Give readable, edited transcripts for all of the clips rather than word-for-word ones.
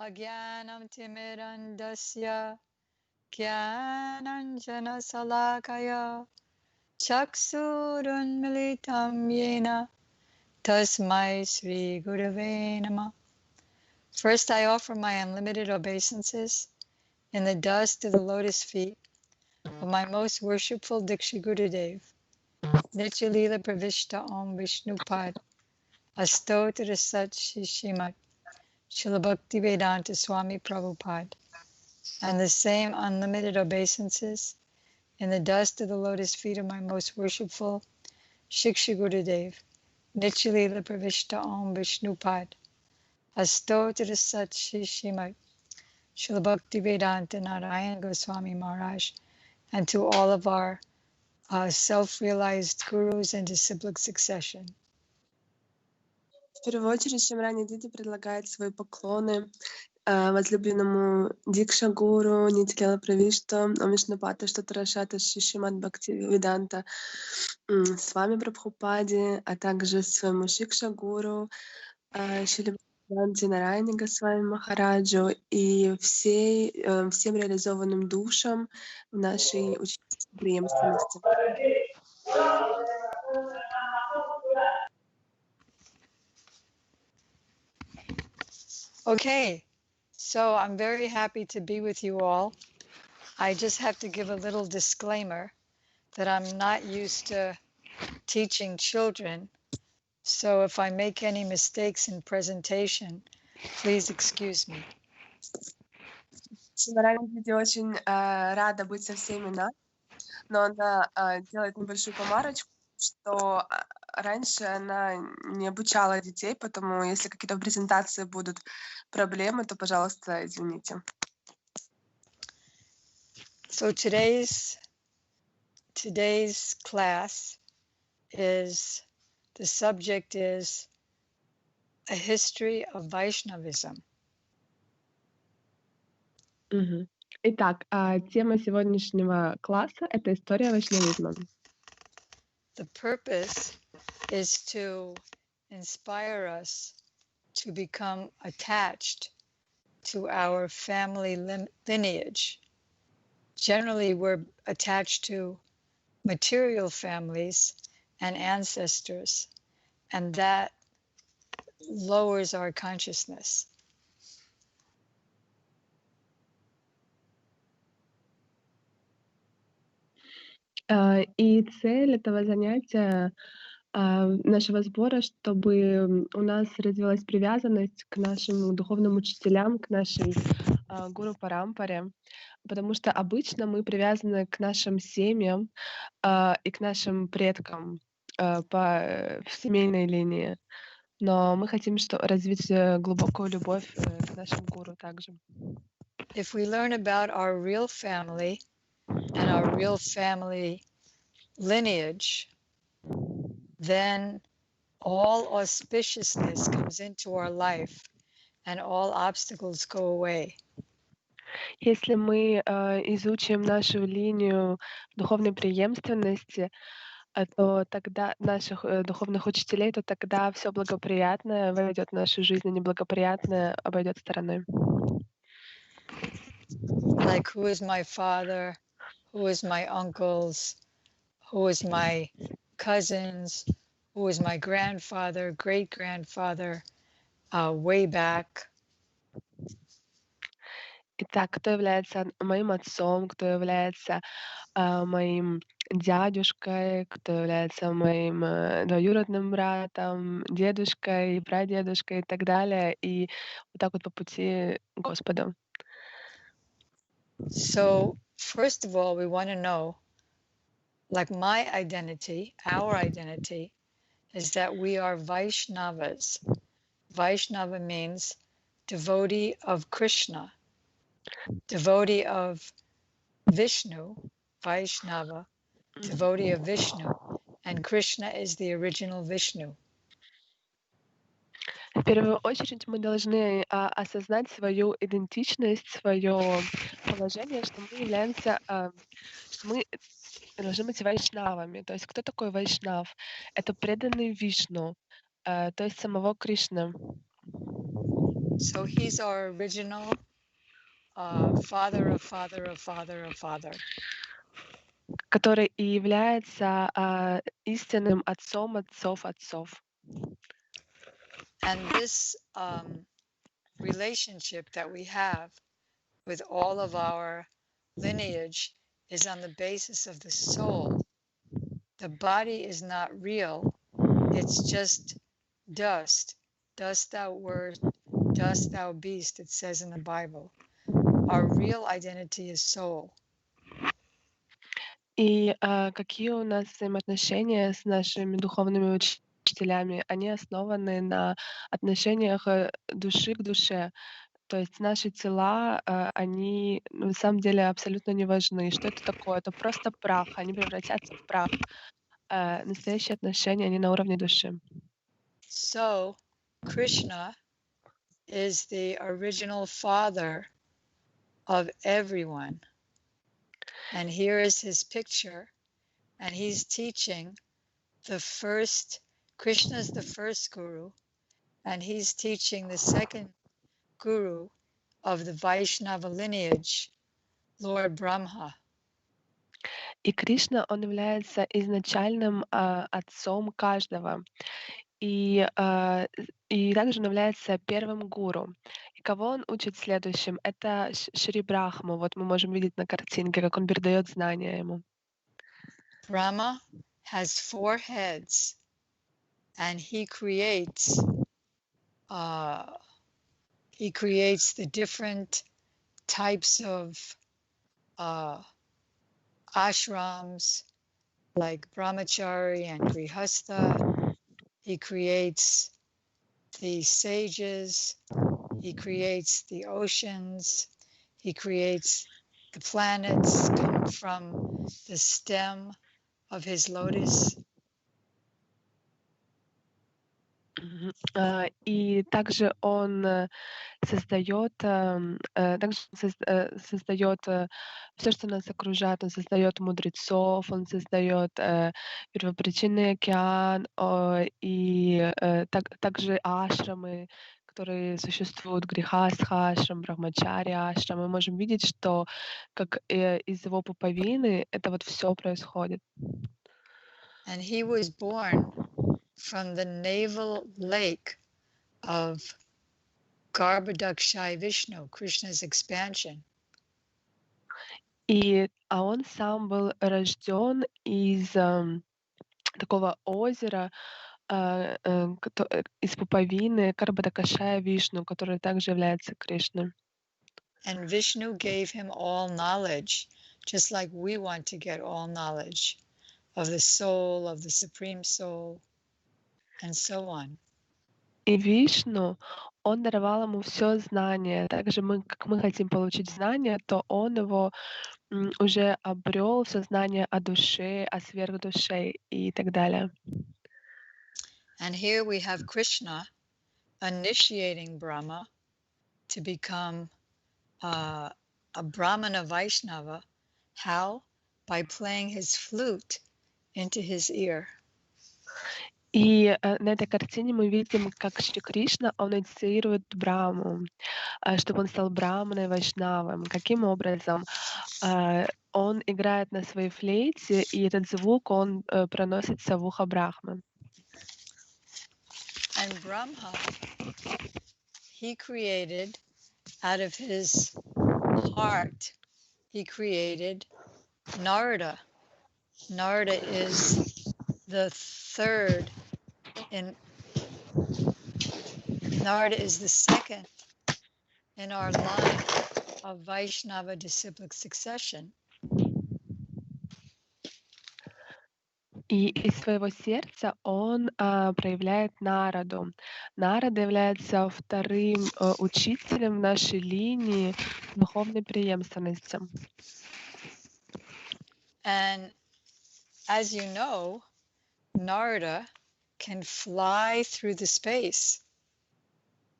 Agyanam timirandasya Gyananjana salakaya Chaksurunmilitam yena Tasmai Sri Gurave Namah. First, I offer my unlimited obeisances in the dust of the lotus feet of my most worshipful Diksha Gurudev, Nityalila Pravishta Om Vishnupad, Astotra Sat Shishimat, Shilabhakti Vedanta Swami Prabhupada, and the same unlimited obeisances in the dust of the lotus feet of my most worshipful Shiksha Gurudev, Nityalila Pravishta Om Vishnupad, Astotra Sat Shishimat, Shilabhakti Vedanta Narayan Goswami Maharaj, and to all of our self-realized gurus and disciplic succession. В первую очередь Шьямарани Дити предлагает свои поклоны возлюбленному Дикша Гуру, Нитьяла Правишта, Вишнупата, Штатарашата, Шишимат Бхакти Веданта, с вами Прабхупаде, а также своему Шикша Гуру, Шили Бхакти Нарайани Госвами Махараджу и всем реализованным душам в нашей ученической преемственности. Okay, so I'm very happy to be with you all. I just have to give a little disclaimer that I'm not used to teaching children. So if I make any mistakes in presentation, please excuse me. Шьямарани Дити очень рада быть со всеми нами, но она делает небольшую помарочку, что раньше она не обучала детей, поэтому если какие-то в презентации будут проблемы, то, пожалуйста, извините. So today's class is, the subject is a history of Vaishnavism. Итак, тема сегодняшнего класса — это история вайшнавизма. The purpose is to inspire us to become attached to our family lineage. Generally, we're attached to material families and ancestors, and that lowers our consciousness. И цель этого занятия, нашего сбора, чтобы у нас развилась привязанность к нашим духовным учителям, к нашей гуру парампаре, потому что обычно мы привязаны к нашим семьям и к нашим предкам по семейной линии, но мы хотим развить глубокую любовь к нашим гуру также. If we learn about our real family and our real family lineage, then all auspiciousness comes into our life and all obstacles go away. Если мы изучим нашу линию духовной преемственности, то тогда наших духовных учителей, то тогда все благоприятное войдет в нашу жизнь, а неблагоприятное обойдет стороной. Like, who is my father? Who is my uncles? Who is my cousins? Who is my grandfather, great-grandfather, way back? Итак, кто является моим отцом, кто является моим дядюшкой, кто является моим двоюродным братом, дедушкой, прадедушкой и так далее, и вот так вот по пути Господа. So, first of all, we want to know, like my identity, our identity, is that we are Vaishnavas. Vaishnava means devotee of Krishna, devotee of Vishnu, Vaishnava, devotee of Vishnu, and Krishna is the original Vishnu. В первую очередь мы должны осознать свою идентичность, свое положение, что мы являемся, что мы должны быть вайшнавами. То есть кто такой вайшнав? Это преданный Вишну, то есть самого Кришны. So he's our original father of father of father of father. который и является истинным отцом отцов отцов. And this relationship that we have with all of our lineage is on the basis of the soul. The body is not real. It's just dust. Dust thou word, dust thou beast, it says in the Bible. Our real identity is soul. И какие у нас взаимоотношения с нашими духовными учителями? Они основаны на отношениях души к душе. То есть наши тела, они на самом деле абсолютно не важны. Что это такое? Это просто прах. Они превратятся в прах. Настоящие отношения, они на уровне души. So, Krishna is the original father of everyone. And here is his picture. And he's teaching the first, Krishna is the first guru. And he's teaching the second guru of the Vaishnava lineage, Lord Brahma. И Кришна, он является изначальным отцом каждого. И также он является первым гуру. И кого он учит следующим? Это Шри Брахму. Вот мы можем видеть на картинке, как он передает знания ему. Brahma has 4 heads, and he creates the different types of ashrams, like brahmachari and grihastha. He creates the sages. He creates the oceans. He creates the planets come from the stem of his lotus. И также он создает все, что нас окружает. Он создает мудрецов, он создает первопричинный океан, и также ашрамы, которые существуют, грихастха ашрам, брахмачари ашрам. Мы можем видеть, что как из его пуповины это вот все происходит. And he was born from the navel lake of Garbhodakshai Vishnu, Krishna's expansion. А он сам был рожден из такого озера, из пуповины Гарбхадакшая Вишну, который также является Кришной. And Vishnu gave him all knowledge, just like we want to get all knowledge of the soul, of the Supreme Soul, and so on. И Вишну, он даровал ему все знание. Также как мы хотим получить знание, то он его уже обрел все знание о душе, о сверхдуше и так далее. And here we have Krishna initiating Brahma to become a Brahmana Vaishnava. How? By playing his flute into his ear. И на этой картине мы видим, как Шри Кришна, он инициирует Брахму, чтобы он стал Брахманой Вайшнавом. Каким образом? Он играет на своей флейте, и этот звук, он проносится в ухо Брахмы. And Brahma, he created out of his heart, he created Narada. Narada is the third Narada is the second in our line of Vaishnava disciplic succession. И из своего сердца он проявляет Нараду. Нарада является вторым учителем в нашей линии духовной преемственности. And as you know, Narada can fly through the space,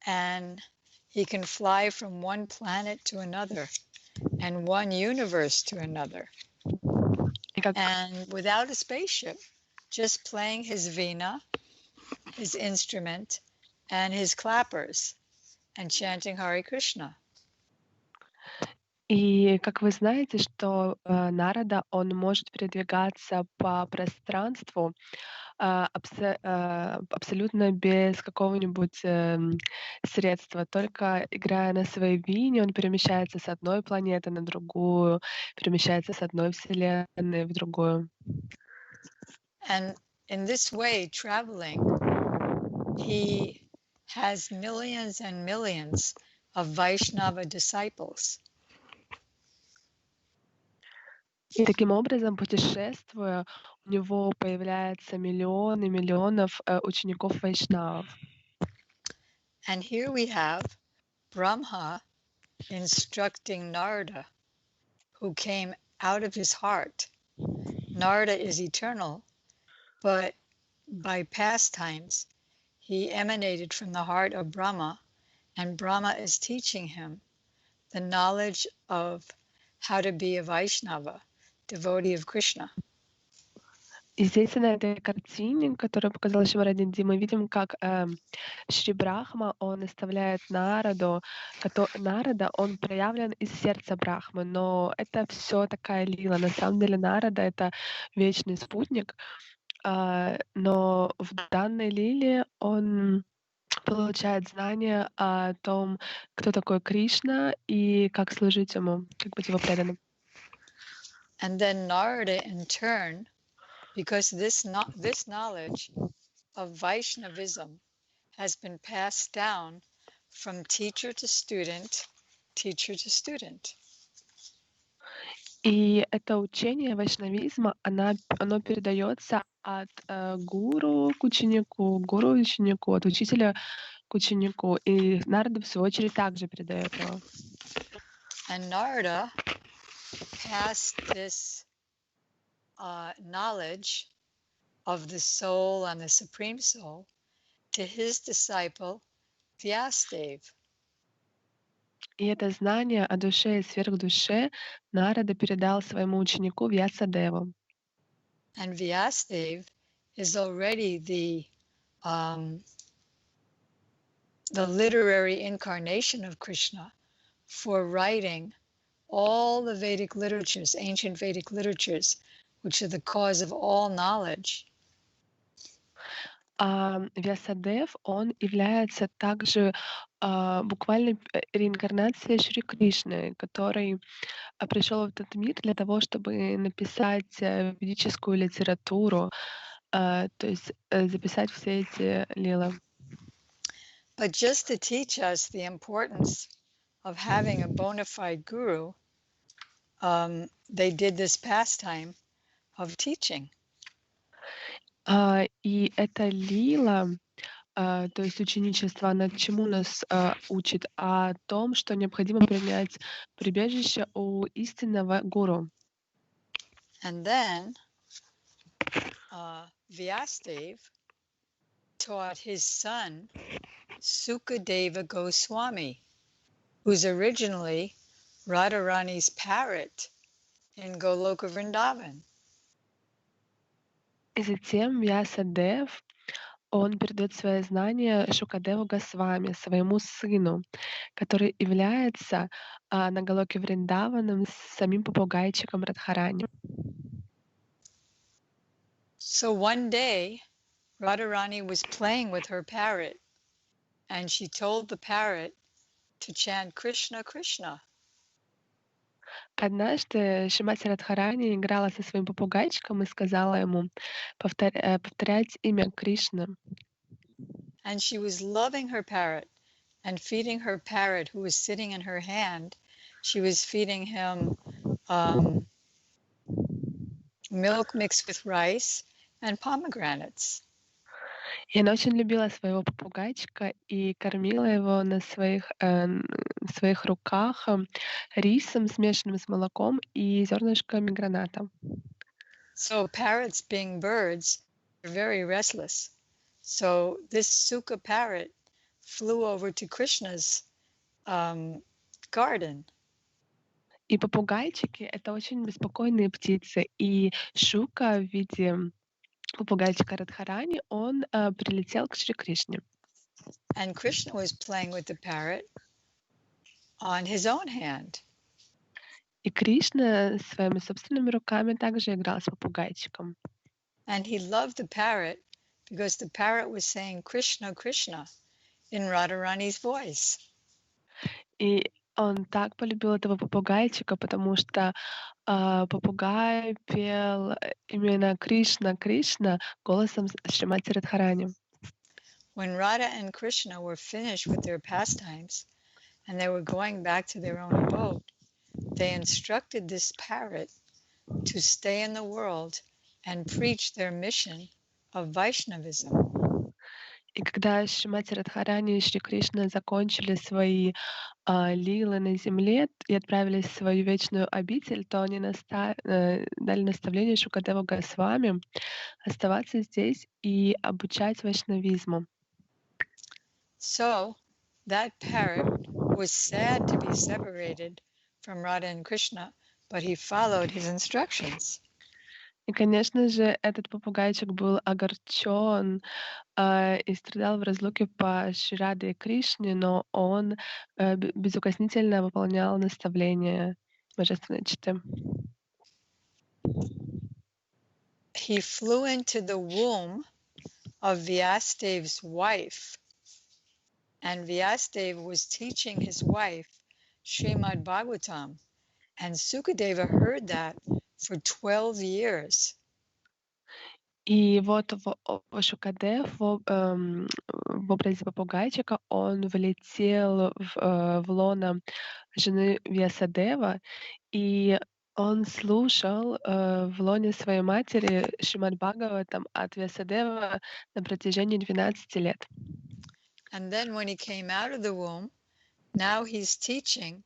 and he can fly from one planet to another and one universe to another. And without a spaceship, just playing his veena, his instrument, and his clappers. and chanting Hare Krishna. И как вы знаете, что Нарада, он может передвигаться по пространству абсолютно без какого-нибудь средства. Только играя на своей вине, он перемещается с одной планеты на другую, перемещается с одной вселенной в другую. And in this way, traveling, he has millions and millions of Vaishnava disciples. И таким образом, путешествуя, у него появляются миллионы миллионов учеников вайшнавов. And here we have Brahma instructing Narada, who came out of his heart. Narada is eternal, but by pastimes, he emanated from the heart of Brahma, and Brahma is teaching him the knowledge of how to be a Vaishnava, devotee of Krishna. И здесь на этой картине, которую показала Шьямарани, мы видим, как Шри Брахма, он наставляет Нараду. Нарада, он проявлен из сердца Брахмы, но это все такая лила. На самом деле Нарада — это вечный спутник, но в данной лиле он получает знания о том, кто такой Кришна и как служить ему, как быть его преданным. And then Narada, in turn, because this knowledge of Vaishnavism has been passed down from teacher to student, teacher to student. И это учение вайшнавизма, оно передается от гуру к ученику, от учителя к ученику. И Нарада, в свою очередь, также передает его. And Narada passed this knowledge of the soul and the Supreme Soul to his disciple Vyasadeva. И это знание о душе и сверхдуше Нарада передал своему ученику Вьясадеву. And Vyasadeva is already the literary incarnation of Krishna for writing all the Vedic literatures, ancient Vedic literatures, which are the cause of all knowledge. Вьясадев, он является также буквально реинкарнацией Шри Кришны, который пришел в этот мир для того, чтобы написать ведическую литературу, то есть записать все эти лилы. But just to teach us the importance of having a bona fide guru, they did this pastime of teaching. И эта лила, то есть ученичество, она чему нас учит? О том, что необходимо принять прибежище у истинного гуру. And then Vyasadeva taught his son Sukadeva Goswami, who's originally Radharani's parrot in Goloka Vrindavan. И затем Вьясадев, он передает свои знания Шукадеву Госвами, своему сыну, который является на Галоке Вриндаваном самим попугайчиком Радхарани. So one day, Radharani was playing with her parrot, and she told the parrot to chant Krishna, Krishna. Однажды Шримати Радхарани играла со своим попугайчиком и сказала ему повторять имя Кришны. And she was loving her parrot and feeding her parrot, who was sitting in her hand. She was feeding him milk mixed with rice and pomegranates. И она очень любила своего попугайчика и кормила его на своих руках рисом, смешанным с молоком и зернышками граната. So parrots, being birds, are very restless. So this Sukha parrot flew over to Krishna's garden. И попугайчики — это очень беспокойные птицы. И Шука в виде попугайчика Радхарани, он прилетел к Шри Кришне. And Krishna was playing with the parrot on his own hand. И Кришна своими собственными руками также играл с попугайчиком. And he loved the parrot because the parrot was saying Krishna, Krishna in Radharani's voice. И он так полюбил этого попугайчика, потому что попугай пел именно Кришна, Кришна голосом Шримати Радхарани. When Radha and Krishna were finished with their pastimes and they were going back to their own abode, they instructed this parrot to stay in the world and preach their mission of Vaishnavism. И когда Шримати Радхарани и Шри Кришна закончили свои лилы на земле и отправились в свою вечную обитель, то они дали наставление Шукадеву Госвами оставаться здесь и обучать вайшнавизму. So that parrot was sad to be separated from Radha and Krishna, but he followed his instructions. И, конечно же, этот попугайчик был огорчен и страдал в разлуке по Шри Раде и Кришне, но он безукоснительно выполнял наставления Божественной Читы. He flew into the womb of Vyasdev's wife, and Vyasdev was teaching his wife Srimad Bhagavatam, and Sukadeva heard that for 12 years. И вот Шукадев в образе попугайчика, он влетел в лоно жены Вьясадева, и он слушал в лоне своей матери Шримад Бхагаватам от Вьясадева на протяжении 12 лет. And then when he came out of the womb, now he's teaching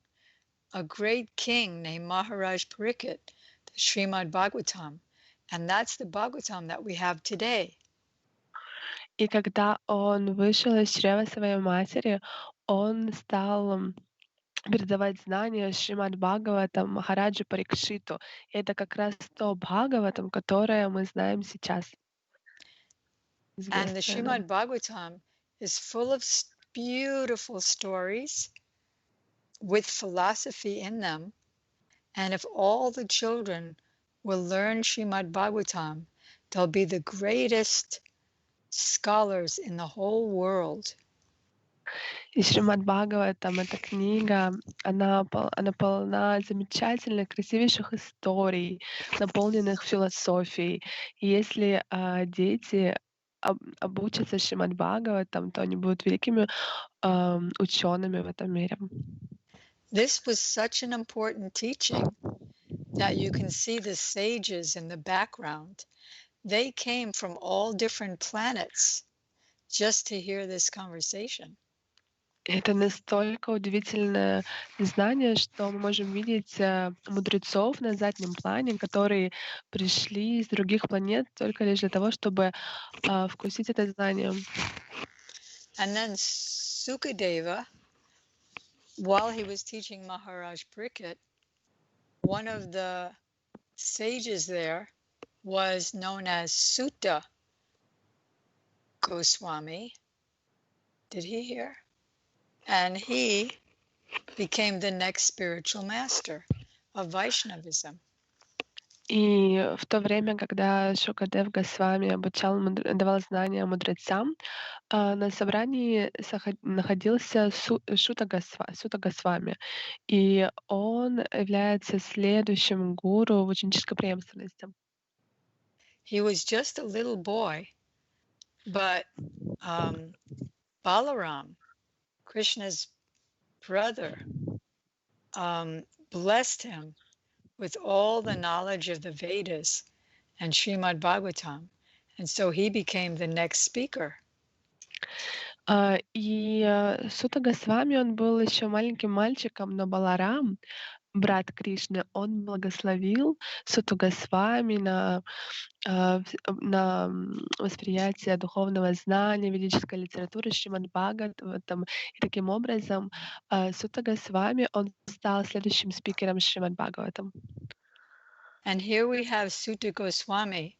a great king named Maharaj Pariksit, the Srimad Bhagavatam. And that's the Bhagavatam that we have today. И когда он вышел из чрева своей матери, он стал передавать знания Шримад Бхагаватам Махараджи Парикшиту. Это как раз то Бхагаватам, которое мы знаем сейчас. And the Srimad Bhagavatam is full of beautiful stories with philosophy in them. And if all the children will learn Srimad Bhagavatam, they'll be the greatest scholars in the whole world. И Шримад Бхагаватам, эта книга, она полна замечательных, красивейших историй, наполненных философией. И если дети обучатся Шримад Бхагаватам, то они будут великими учеными в этом мире. This was such an important teaching that you can see the sages in the background. They came from all different planets just to hear this conversation. Это настолько удивительное знание, что мы можем видеть мудрецов на заднем плане, которые пришли из других планет только лишь для того, чтобы вкусить это знание. And then Sukadeva, while he was teaching Maharaj Pariksit, one of the sages there was known as Sutta Goswami. Did he hear? And he became the next spiritual master of Vaishnavism. И в то время, когда Шукадев Госвами давал знания мудрецам, на собрании находился Сута Госвами, и он является следующим гуру в ученической преемственности. He was just a little boy, but Balaram, Krishna's brother, blessed him with all the knowledge of the Vedas and Srimad Bhagavatam. And so he became the next speaker. И Сута Госвами, он был еще маленьким мальчиком, но Баларам, брат Кришны, он благословил Суту Госвами на восприятие духовного знания, ведической литературы, Шримад Бхагаватам. И таким образом Сута Госвами, он стал следующим спикером Шримад Бхагаватам. And here we have Sutta Goswami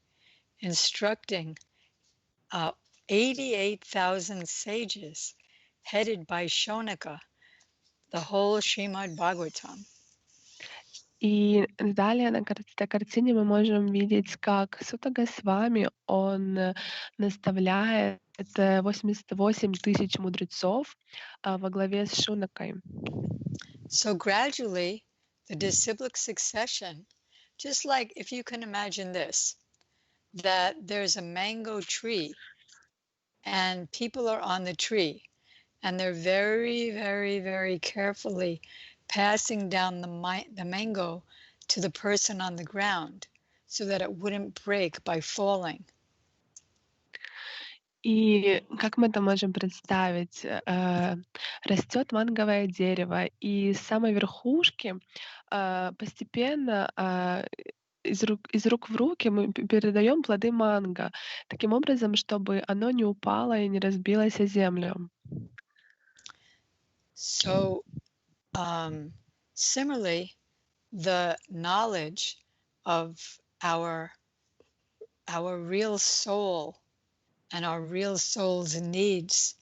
instructing 88,000 sages headed by Shonaka, the whole Srimad Bhagavatam. И далее на этой картине мы можем видеть, как Сута Госвами, он наставляет 88 тысяч мудрецов во главе с Шунакой. So gradually, the disciplic succession, just like if you can imagine this, that there's a mango tree and people are on the tree and they're very, very, very carefully passing down the mango to the person on the ground so that it wouldn't break by falling. И как мы это можем представить? Растет манговое дерево, и с самой верхушки постепенно из рук в руки мы передаем плоды манго, таким образом, чтобы оно не упало и не разбилось о землю. So similarly, the knowledge of our real soul and our real soul's needs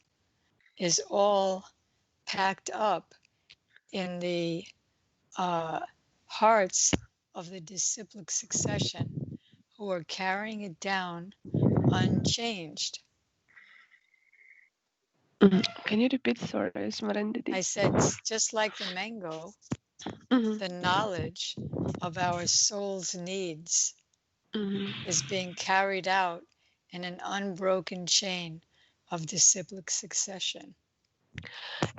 is all packed up in the hearts of the disciplic succession who are carrying it down unchanged. Can you repeat? Sorry, Shьямарани. I said, just like the mango, the knowledge of our soul's needs is being carried out in an unbroken chain of disciplic succession.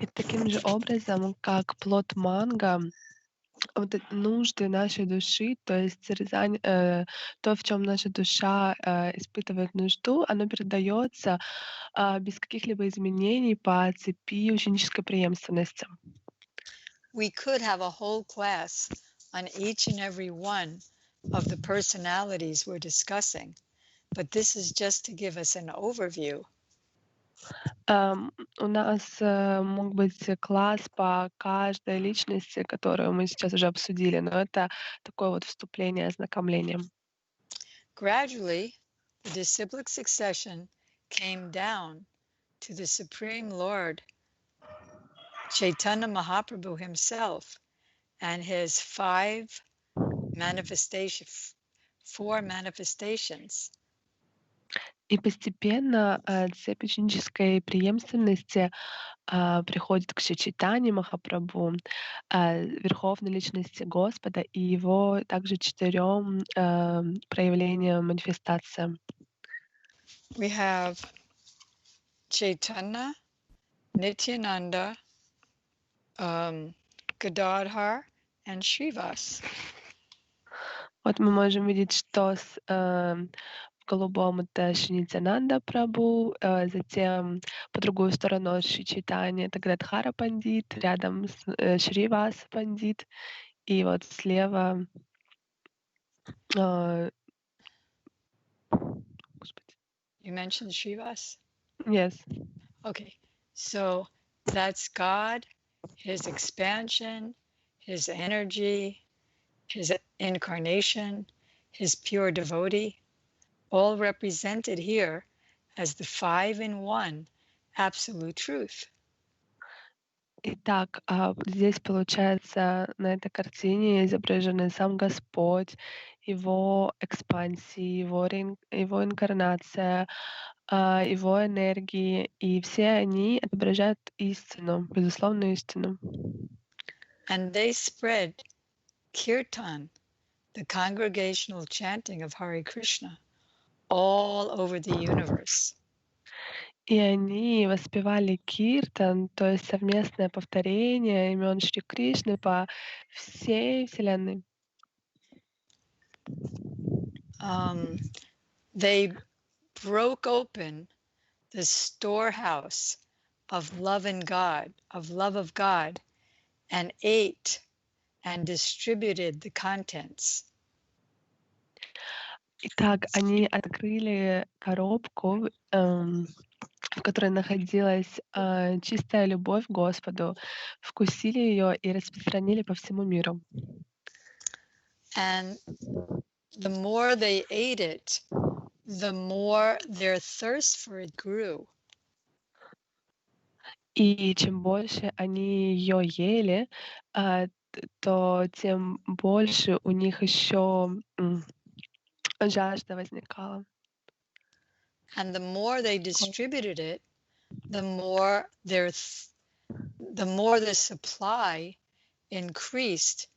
И таким же образом, как плод манго, вот эти нужды нашей души, то есть то, в чем наша душа испытывает нужду, оно передается без каких-либо изменений по цепи ученической преемственности. We could have a whole class on each and every one of the personalities we're discussing, but this is just to give us an overview. У нас мог быть класс по каждой личности, которую мы сейчас уже обсудили, но это такое вот вступление, ознакомление. Gradually, the disciplic succession came down to the Supreme Lord, Chaitanya Mahaprabhu himself, and his four manifestations. И постепенно цепь ученической преемственности приходит к Чайтанье Махапрабху, верховной личности Господа и его также 4 проявлениям, манифестациям. We have Chaitanya, Nityananda, Gadadhar, and Shrivas. Вот мы можем видеть, что в голубом это Шри Нитьянанда Прабху, затем по другую сторону Шри Чайтанья это Гададхара Пандит, рядом с Шривас Пандит, и вот слева You mentioned Shrivas? Yes. Okay, so that's God, his expansion, his energy, his incarnation, his pure devotee, all represented here as the 5-in-1 absolute truth. Итак, здесь, получается, на этой картине изображены сам Господь, его экспансии, его инкарнация, его энергии, и все они отображают истину, безусловную истину. And they spread kirtan, the congregational chanting of Hare Krishna, all over the universe. И они воспевали киртан, то есть совместное повторение имен Шри Кришны по всей Вселенной. They broke open the storehouse of love and God, of love of God, and ate and distributed the contents. Итак, они открыли коробку, в которой находилась чистая любовь к Господу, вкусили ее и распространили по всему миру. And the more they ate it, the more their thirst for it grew. И чем больше они ее ели, то тем больше у них еще жажда возникала. And the more they distributed it, the more the supply increased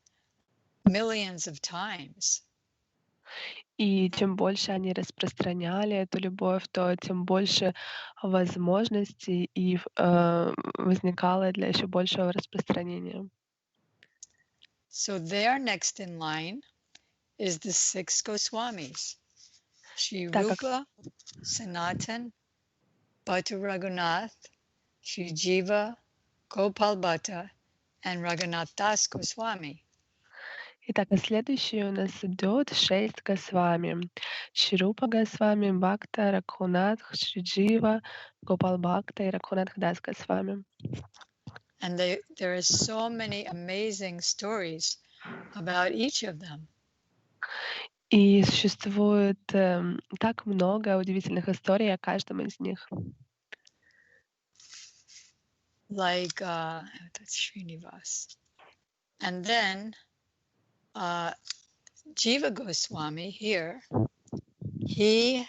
millions of times. И чем больше они распространяли эту любовь, то тем больше возможностей и возникало для еще большего распространения. So there next in line is the 6 Goswamis, Shri Rupa, Sanatan, Bhattu Raghunath, Shri Jiva, Gopal Bhatta, and Raghunath Das Goswami. Итак, а следующий у нас идет 6 Госвами. Шрупа Госвами, Бхакта, Рагхунат, Шриджива, Гопал Бхакта и Рагхунат Дас Госвами. And there are so many amazing stories about each of them. И существует так много удивительных историй о каждом из них. Like, that's Srinivas. And then Jiva Goswami here, he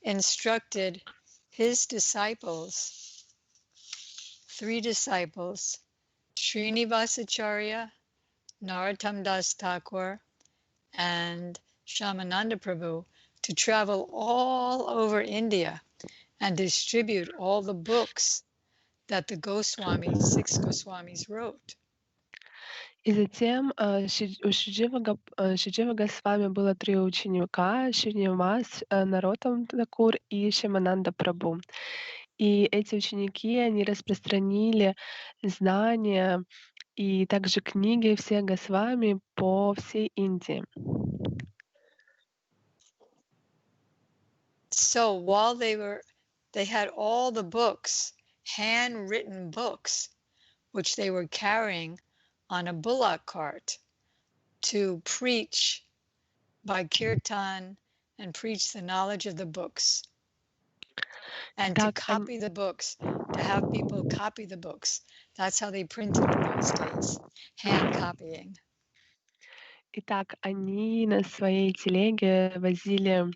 instructed his disciples, 3 disciples, Srinivasacharya, Narottam Das Thakur, and Shyamananda Prabhu, to travel all over India and distribute all the books that the Goswamis, 6 Goswamis, wrote. И затем у Шиджива Госвами было 3 ученика: Шринивас, Нароттам Такур и Шьямананда Прабhu. И эти ученики, они распространили знания и также книги всех Госвами по всей Индии. So while they had all the books, handwritten books, which they were carrying on a bullock cart to preach by kirtan and preach the knowledge of the books, and to copy the books, to have people copy the books. That's how they printed in those days, hand copying. Итак, они на своей телеге возили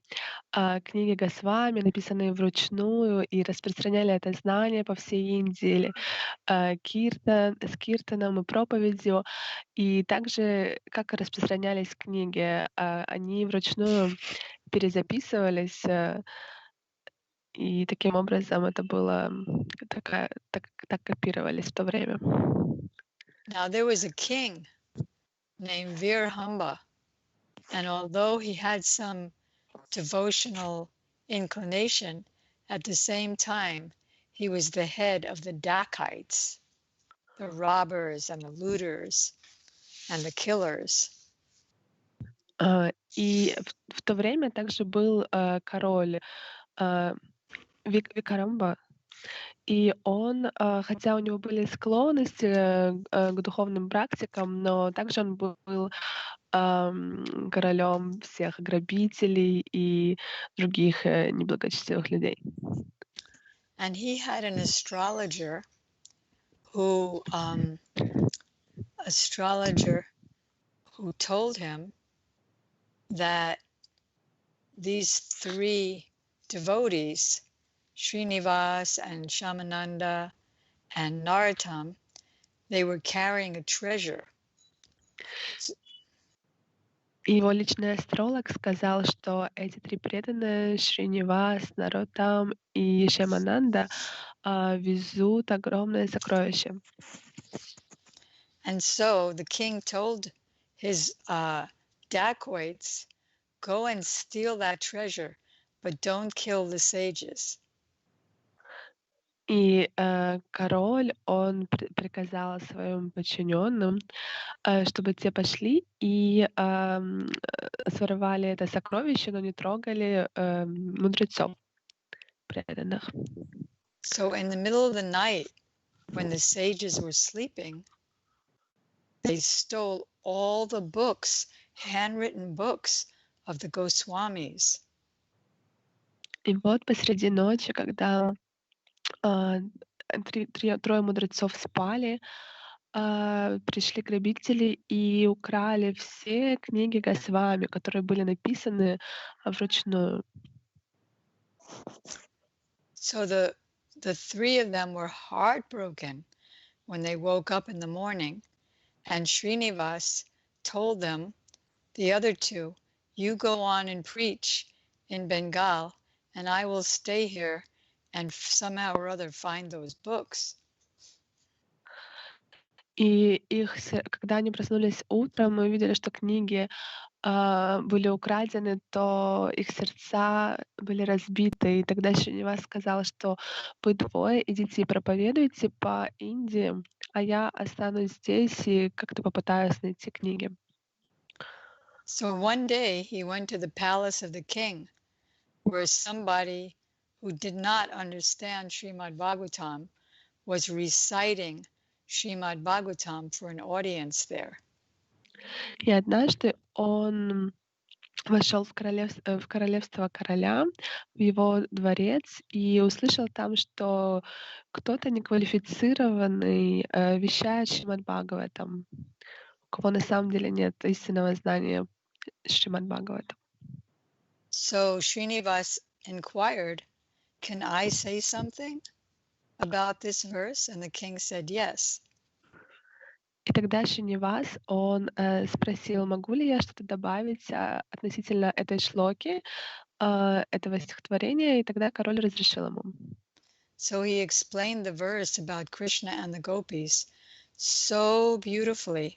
книги Госвами, написанные вручную, и распространяли это знание по всей Индии, с киртаном и проповедью. И также, как распространялись книги, они вручную перезаписывались, и таким образом это было так копировались в то время. Now there was a king named Virhamba, and although he had some devotional inclination, at the same time he was the head of the dacoits, the robbers and the looters and the killers. И в то время также был король Викарамба, и он, хотя у него были склонности к духовным практикам, но также он был королем всех грабителей и других неблагочестивых людей. And he had an astrologer who told him that these 3 devotees, Srinivas and Shyamananda and Narottam, they were carrying a treasure. Его личный астролог сказал, что эти 3 преданные, Шринивас, Нароттам и Шьямананда, везут огромное сокровище. And so the king told his dacoits, go and steal that treasure, but don't kill the sages. И король, он приказал своим подчиненным, чтобы те пошли и своровали это сокровище, но не трогали мудрецов преданных. So in the middle of the night, when the sages were sleeping, they stole all the books, handwritten books of the Goswamis. И вот посреди ночи, когда а, трое мудрецов спали, пришли грабители и украли все книги Госвами, которые были написаны вручную. So the three of them were heartbroken when they woke up in the morning, and Srinivas told them, the other two, you go on and preach in Bengal, and I will stay here and somehow or other find those books. И когда они проснулись утром и увидели, что книги были украдены, то их сердца были разбиты. И тогда Шrinivas сказал, что вы двое идите и проповедуйте по Индии, а я останусь здесь и как-то попытаюсь найти книги. So one day he went to the palace of the king, where somebody who did not understand Srimad Bhagavatam was reciting Srimad Bhagavatam for an audience there. И однажды он вошел в королевство короля, в его дворец, и услышал там, что кто-то неквалифицированный вещает Шримад Бхагаватам, у кого на самом деле нет истинного знания Шримад Бхагаватам. So Srinivas inquired, can I say something about this verse? And the king said yes. И тогда Шrinivas, он спросил, могу ли я что-то добавить относительно этой шлоки, этого стихотворения, и тогда король разрешил ему. So he explained the verse about Krishna and the gopis so beautifully.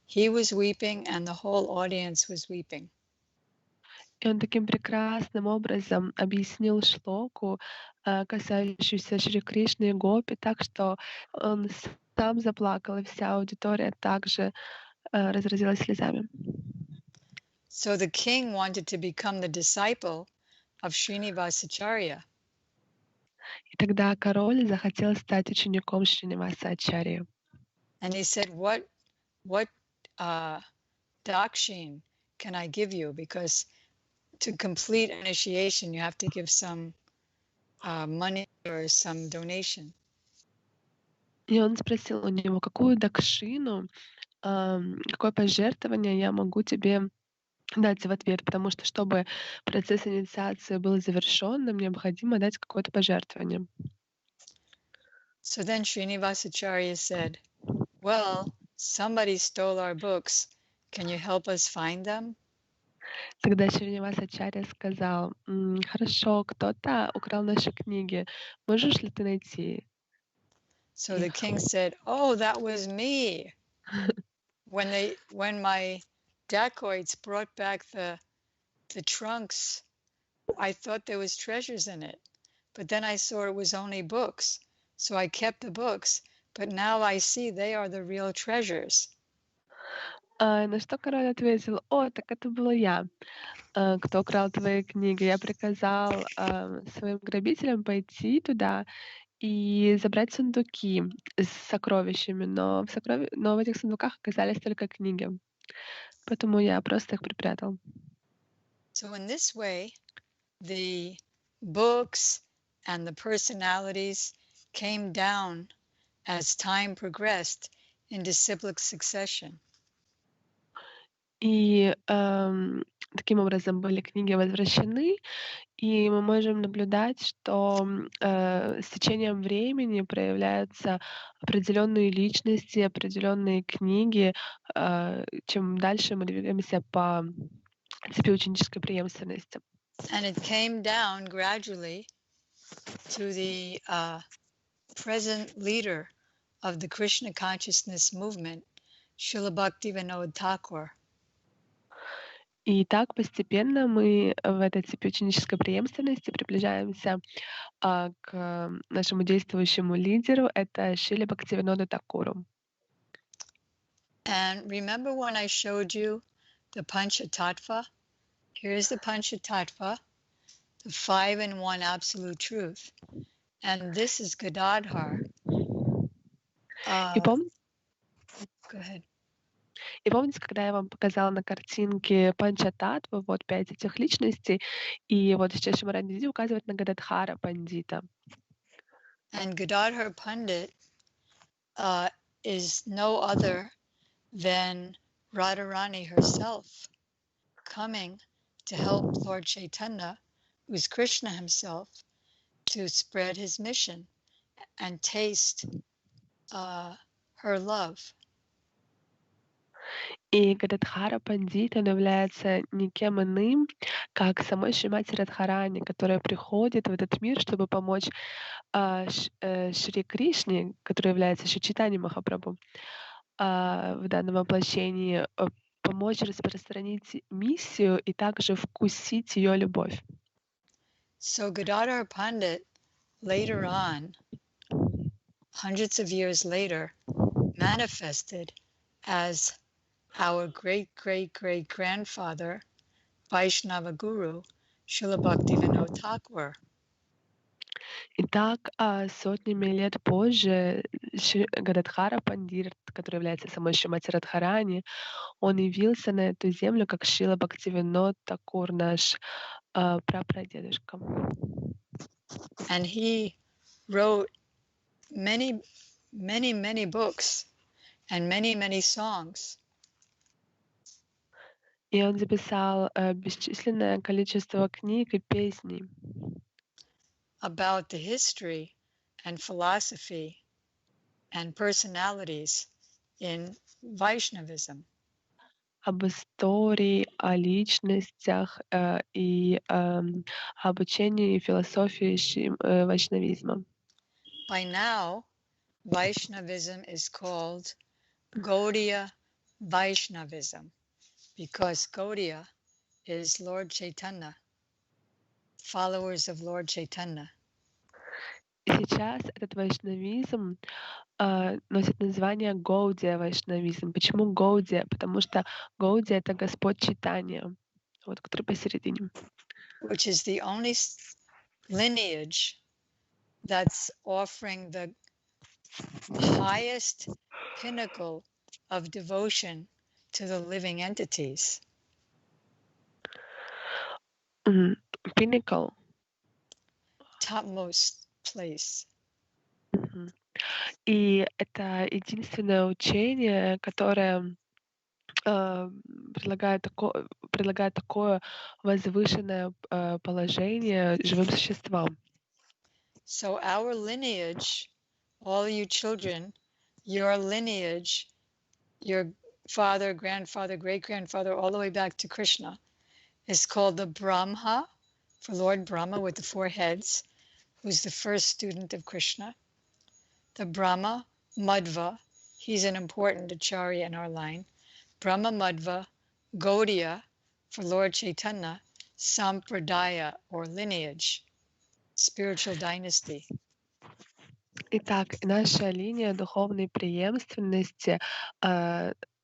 He was weeping and the whole audience was weeping. И он таким прекрасным образом объяснил шлоку, касающуюся Шри Кришны и Гопи, так что он сам заплакал, и вся аудитория также разразилась слезами. So the king wanted to become the disciple of Srinivasacharya. И тогда король захотел стать учеником Шриниваса Ачарьи. And he said, what dakshin can I give you? Because to complete initiation, you have to give some money or some donation. И он спросил у него, какую дакшину, какое пожертвование я могу тебе дать в ответ, потому что, чтобы процесс инициации был завершенным, необходимо дать какое-то пожертвование. So then Srinivasacharya said, well, somebody stole our books. Can you help us find them? Тогда Шринивас Ачарья сказал, хорошо, кто-то украл наши книги, можешь ли ты найти So the их? king said, oh, that was me. When my dacoits brought back the trunks, I thought there was treasures in it, but then I saw it was only books. So I kept the books, but now I see they are the real treasures. На что король ответил, так это была я, кто украл твои книги. Я приказал своим грабителям пойти туда и забрать сундуки с сокровищами, но в этих сундуках оказались только книги. Поэтому я просто их припрятал. So in this way, the books and the personalities came down as time progressed in disciplic succession. И таким образом были книги возвращены, и мы можем наблюдать, что с течением времени проявляются определенные личности, определенные книги, чем дальше мы двигаемся по цепи ученической преемственности. And it came down gradually to the present leader of the Krishna consciousness movement, Srila Bhaktivinoda Thakur. И так постепенно мы в этой цепи ученической преемственности приближаемся к нашему действующему лидеру, это Шрила Бхактивинода Такуру. And remember when I showed you the Panchatattva? Here's the Panchatattva, the 5-in-1 absolute truth. And this is Gadadhar. И Go ahead. И помните, когда я вам показала на картинке Панчататтвы, вот 5 этих личностей, и вот сейчас Шьямарани указывает на Гададхара Пандита. And Gadadhar Pandit is no other than Radharani herself, coming to help Lord Chaitanya, who's Krishna himself, to spread his mission and taste her love. И Гададхара Пандит, он является никем иным, как самой Шримати Радхарани, которая приходит в этот мир, чтобы помочь Шри Кришне, который является Шри Чайтанья Махапрабху, в данном воплощении, помочь распространить миссию и также вкусить ее любовь. So Gadadhar Pandit, later on, hundreds of years later, manifested as our great-great-great-grandfather, Vaishnava Guru, Srila Bhaktivinoda Thakur. Итак, сотнями лет позже Гададхара Пандит, который является самой Шримати Радхарани, он явился на эту землю как Шрила Бхактивинод Такур, наш прапрадедушка. And he wrote many, many, many books and many, many songs. И он записал бесчисленное количество книг и песней about the history and philosophy and personalities in Vaishnavism. об истории, о личностях и об учении и философии вайшнавизма. By now, Vaishnavism is called Gaudiya Vaishnavism because Gaudiya is Lord Chaitanya, followers of Lord Chaitanya. И сейчас этот вайшнавизм носит название Гаудия вайшнавизм. Почему Гаудия? Потому что Гаудия — это Господь Чайтанья, вот, который посередине. Which is the only lineage that's offering the highest pinnacle of devotion to the living entities. Pinnacle. Topmost place. И это единственное учение, которое предлагает такое возвышенное положение живым существам. So our lineage, all you children, your lineage, your father, grandfather, great-grandfather, all the way back to Krishna, is called the Brahma, for Lord Brahma with the 4 heads, who's the first student of Krishna. The Brahma Madhva, he's an important acharya in our line. Brahma Madhva, Gaudiya, for Lord Chaitanya, Sampradaya, or lineage, spiritual dynasty. Итак, наша линия духовной преемственности,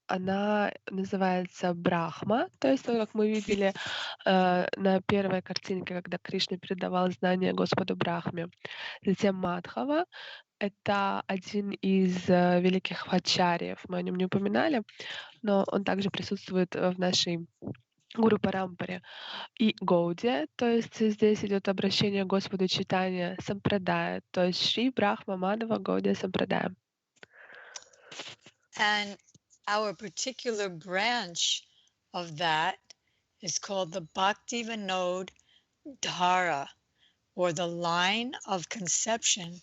она называется Брахма, то есть, как мы видели на первой картинке, когда Кришна передавал знания Господу Брахме. Затем Мадхава — это один из великих ачарьев. Мы о нем не упоминали, но он также присутствует в нашей Гуру Парампаре. И Гаудия, то есть здесь идет обращение к Господу Чайтанья, Сампрадая, то есть Шри Брахма Мадхава Гаудия Сампрадая. And our particular branch of that is called the Bhaktivinoda Dhara, or the line of conception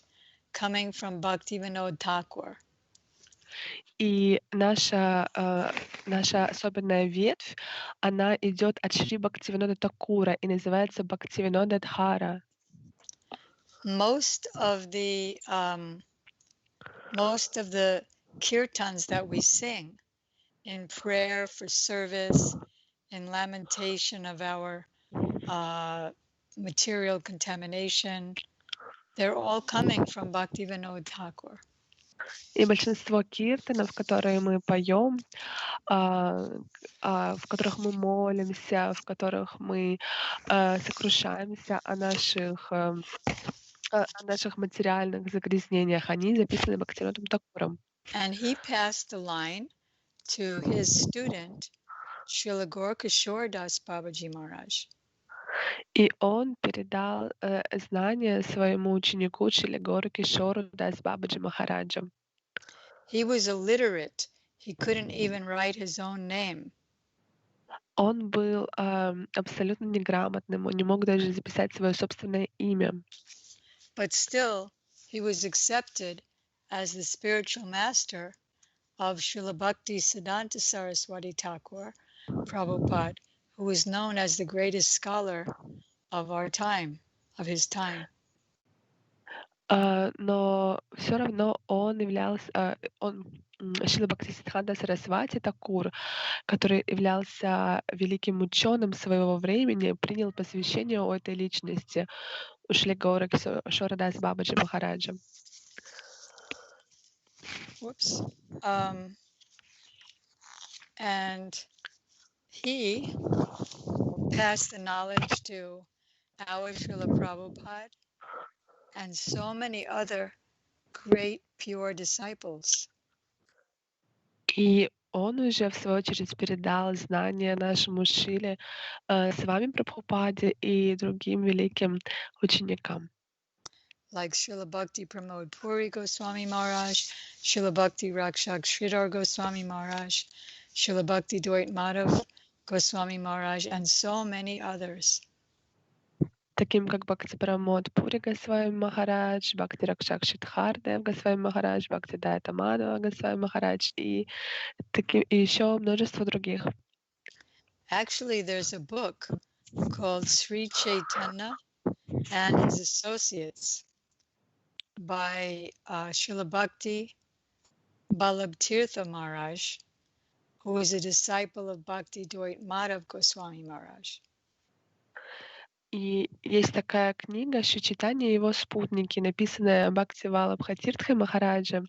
coming from Bhaktivinoda Thakur. И наша особенная ветвь, она идет от Шри Бхактивинода Такура и называется Бхактивинода Dhara. Most of the kirtans that we sing in prayer for service, in lamentation of our material contamination, they're all coming from Bhaktivinoda Thakur. И большинство киртанов, которые мы поем, в которых мы молимся, в которых мы сокрушаемся о наших материальных загрязнениях, они записаны Бхактивинодом Такуром. And he passed the line to his student, Srila Gorkishore Das Babaji Maharaj. И он передал знания своему ученику Шриле Горакишору Дас Бабаджи Махараджа. He was illiterate. He couldn't even write his own name. Он был абсолютно неграмотным, он не мог даже записать свое собственное имя. But still, he was accepted as the spiritual master of Srila Bhakti Siddhanta Saraswati Thakur Prabhupada, who was known as the greatest scholar of our time, of his time. Но все равно он являлся, Шрила Бхактисиддханта Сарасвати Такур, который являлся великим ученым своего времени, принял посвящение у этой личности, у Шрила Горакишора Дас Бабаджи Махараджа. Whoops. And he passed the knowledge to our Srila Prabhupada and so many other great pure disciples. И он уже, в свою очередь, передал знания нашему Шиле с вами Прабхупаде и другим великим ученикам. Like Srila Bhakti Pramod Puri Goswami Maharaj, Srila Bhakti Rakshak Sridhar Goswami Maharaj, Srila Bhakti Dwait Madhav Goswami Maharaj, and so many others. Таким как Бхакти Прамод Пури Госвами Махарадж, Бхакти Ракшак Шидхардев Госвами Махарадж, Бхакти Дайта Мадхава Госвами Махарадж и еще множество других. Actually, there's a book called Sri Chaitanya and His Associates by Srila Bhakti Balabhtirtha Maharaj, who was a disciple of Bhakti Dwait Madhav Goswami Maharaj. И есть такая книга «Шри-Чайтанья и его спутники», написанная Бхакти Валабхатиртхой Махараджа,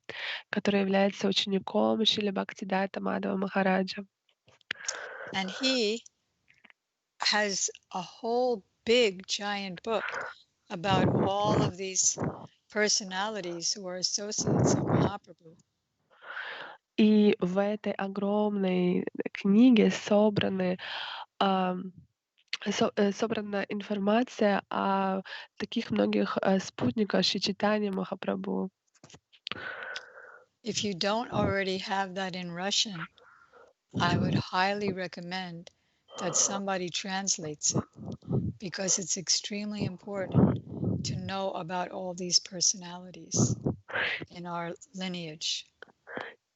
который является учеником Шрила Бхактидайта Мадхава Махараджа. And he has a whole big giant book about all of these personalities who are associates of Mahaprabhu. И в этой огромной книге собрана информация о таких многих спутниках Шри Чайтаньи Махапрабху. If you don't already have that in Russian, I would highly recommend that somebody translates it, because it's extremely important to know about all these personalities in our lineage.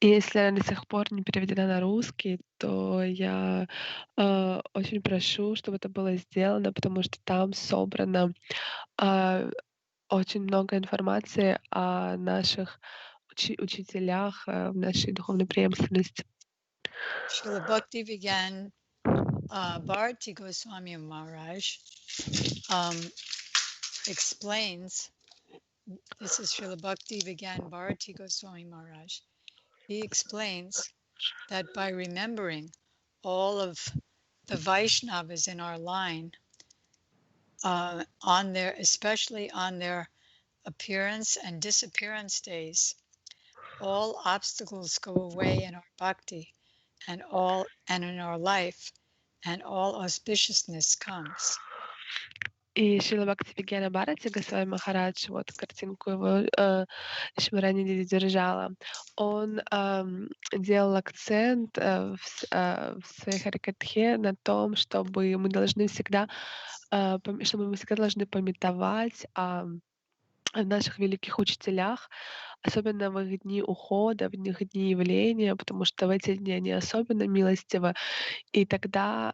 И если она до сих пор не переведена на русский, то я очень прошу, чтобы это было сделано, потому что там собрано очень много информации о наших учителях, в нашей духовной преемственности. Srila Bhakti began Bharati Goswami Maharaj explains, this is Srila Bhakti began Bharati Goswami Maharaj. He explains that by remembering all of the Vaishnavas in our line, on their, especially on their appearance and disappearance days, all obstacles go away in our bhakti and in our life, and all auspiciousness comes. И Шрила Бхакти Вигьяна Бхарати Госвами Махарадж, вот картинку его Шьямарани держала, он делал акцент в своей харикатхе на том, чтобы мы должны всегда, памятовать о наших великих учителях, особенно в их дни ухода, в их дни явления, потому что в эти дни они особенно милостивы, и тогда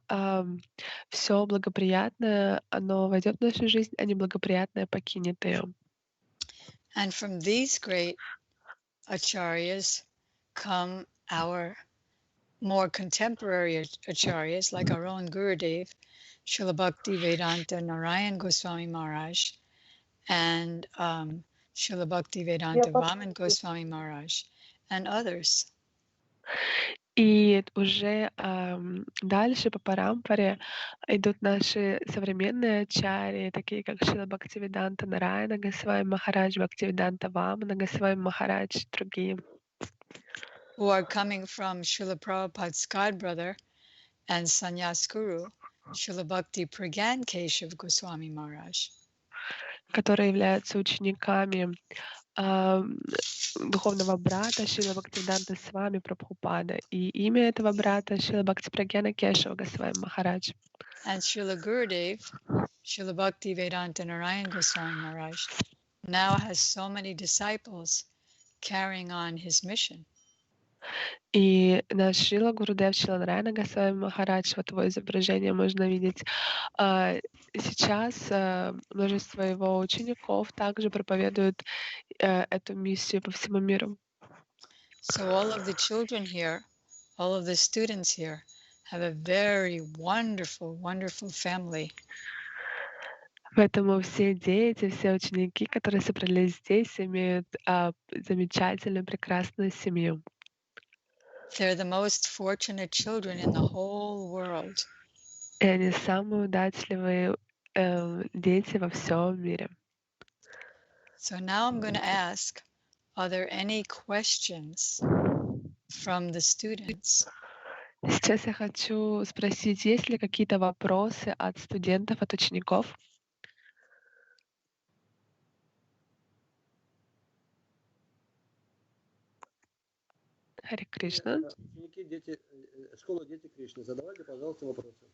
все благоприятное, оно войдет в нашу жизнь, а неблагоприятное покинет ее. And from these great acharyas come our more contemporary acharyas, like our own Gurudev, Srila Bhakti Vedanta Narayan Goswami Maharaj, and Srila Bhakti Vedanta Vaman Goswami Maharaj, and others. И уже дальше по парампаре идут наши современные ачарьи, такие как Шрила Бхактивиданта Нараяна Госвами Махарадж, Бхактивиданта Вамана Госвами Махарадж и другие. who are coming from Srila Prabhupada's godbrother and sannyas guru, Srila Bhakti Pragyan Keshav Goswami Maharaj. которые являются учениками духовного брата Шрила Бхактивиданта Свами Прабхупада. И имя этого брата Шрила Бхакти Прагьяна Кешава Госвами Махарадж. And Srila Gurudev, Srila Bhakti Vedanta Narayan Goswami Maharaj, now has so many disciples carrying on his mission. И наш Шрила Гурудев Шрила Нараяна Госвами Махарадж, вот его изображение можно видеть. Сейчас множество его учеников также проповедуют эту миссию по всему миру. So all of the children here, all of the students here have a very wonderful, wonderful family. Поэтому все дети, все ученики, которые собрались здесь, имеют замечательную, прекрасную семью. They're the most fortunate children in the whole world. И они самые удачливые дети во всем мире. So now I'm going to ask, are there any questions from the students? Сейчас я хочу спросить, есть ли какие-то вопросы от студентов, от учеников? Харе Кришна. Ученики, дети, школы Дети Кришны, задавайте, пожалуйста, вопросы.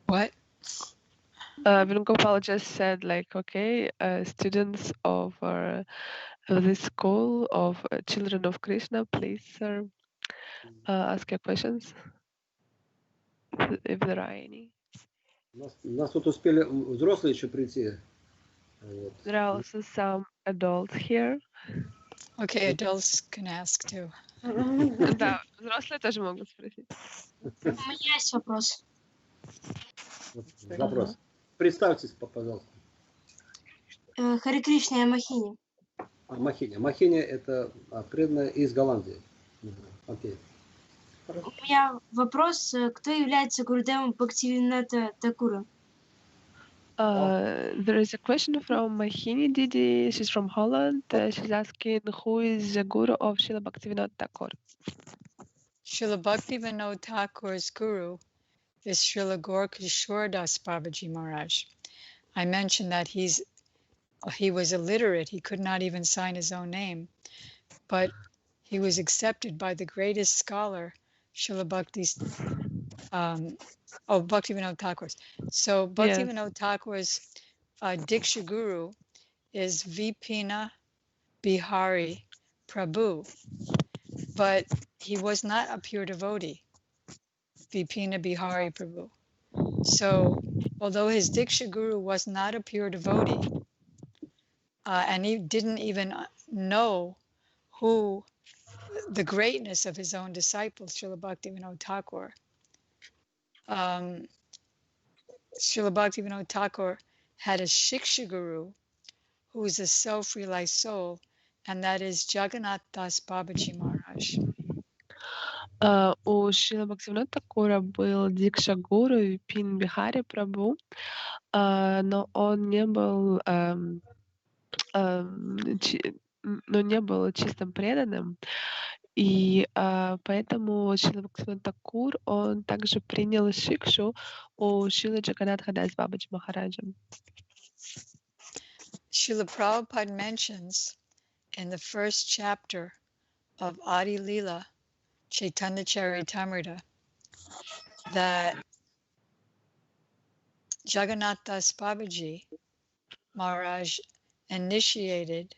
What? Venugopal just said, like, okay, students of this school of children of Krishna, please, sir, ask your questions, if there are any. У нас тут успели взрослые еще прийти. Вот. There are also some adults here. Okay, adults can ask too. Да, взрослые тоже могут спросить. У меня есть вопрос. Вопрос. Представьтесь, пожалуйста. Харе Кришна, я Махини. Махиня. Махиня это преданная из Голландии. Окей. У меня вопрос, кто является Гурудевом Бхактивинода Такура? There is a question from Mahini Didi. She's from Holland. She's asking, who is the guru of Srila Bhaktivinoda Thakur? Srila Bhaktivinoda Thakur's guru is Srila Gaur Das Babaji Maharaj. I mentioned that he was illiterate. He could not even sign his own name, but he was accepted by the greatest scholar, Srila Bhaktivinoda Thakur. So Bhaktivinoda Thakur's Diksha Guru is Vipina Bihari Prabhu, but he was not a pure devotee, Vipina Bihari Prabhu. So although his Diksha Guru was not a pure devotee, and he didn't even know who the greatness of his own disciples, Srila Bhaktivinoda Thakur. Srila Bhaktivinoda Thakur had a Shiksha Guru who is a self-realized soul, and that is Jagannath Das Babaji Maharaj. У Шрила Бхактивинода Такура был Дикша Гуру и Пин Бихари Прабhu, но он не был чистым преданным, и поэтому Шрила Бхактивинода Такур, он также принял шикшу у Шрила Джаганатха Дас Бабаджи Махараджа. Srila Prabhupada mentions in the first chapter of Adi Lila, Chaitanya Charitamrita, that Jagannath Das Babaji Maharaj initiated